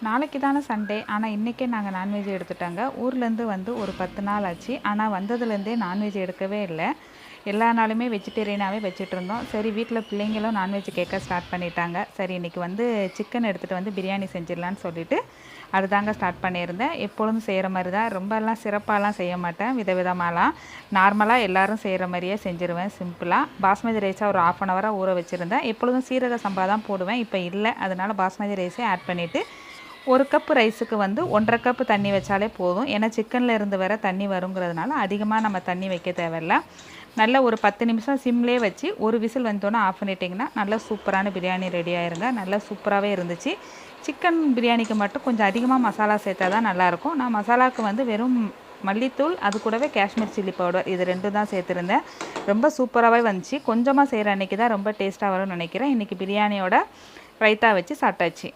நாளைக்கு தானே சண்டே, ஆனால் இன்றைக்கே நாங்கள் நான்வெஜ் எடுத்துட்டாங்க. ஊர்லேருந்து வந்து ஒரு 10 நாள் ஆச்சு. ஆனால் வந்ததுலேருந்தே நான்வெஜ் எடுக்கவே இல்லை. எல்லா நாளுமே வெஜிடேரியனாகவே வச்சுட்டு இருந்தோம். சரி, வீட்டில் பிள்ளைங்களும் நான்வெஜ் கேட்க ஸ்டார்ட் பண்ணிட்டாங்க. சரி, இன்றைக்கி வந்து சிக்கன் எடுத்துகிட்டு வந்து பிரியாணி செஞ்சிடலான்னு சொல்லிவிட்டு அதுதாங்க ஸ்டார்ட் பண்ணியிருந்தேன். எப்பொழுதும் செய்கிற மாதிரி தான். ரொம்பலாம் சிறப்பாலாம் செய்ய மாட்டேன். விதவிதமாலாம் நார்மலாக எல்லோரும் செய்கிற மாதிரியே செஞ்சுருவேன் சிம்பிளாக. பாஸ்மதி ரைஸாக ஒரு 1/2 அன் ஹவராக ஊற வச்சுருந்தேன். எப்பொழுதும் சீரக சம்பா தான் போடுவேன். இப்போ இல்லை, அதனால் பாஸ்மதி ரைஸே ஆட் பண்ணிவிட்டு 1 கப்பு ரைஸுக்கு வந்து 1.5 கப்பு தண்ணி வச்சாலே போதும். ஏன்னா சிக்கனில் இருந்து வர தண்ணி வருங்கிறதுனால அதிகமாக நம்ம தண்ணி வைக்க தேவையில்லை. நல்ல ஒரு 10 நிமிஷம் சிம்லேயே வச்சு ஒரு விசில் வந்தோன்னே ஆஃப் பண்ணிட்டிங்கன்னா நல்ல சூப்பரான பிரியாணி ரெடி ஆயிருங்க. நல்லா சூப்பராகவே இருந்துச்சு. சிக்கன் பிரியாணிக்கு மட்டும் கொஞ்சம் அதிகமாக மசாலா சேர்த்தா தான் நல்லாயிருக்கும். நான் மசாலாவுக்கு வந்து வெறும் மல்லித்தூள், அது கூடவே காஷ்மீர் சில்லி பவுடர், இது 2 தான் சேர்த்துருந்தேன். ரொம்ப சூப்பராகவே வந்துச்சு. கொஞ்சமாக செய்கிற அன்றைக்கி தான் ரொம்ப டேஸ்ட்டாக வரும்னு நினைக்கிறேன். இன்றைக்கி பிரியாணியோட ரைத்தா வச்சு சாப்பிட்டாச்சு.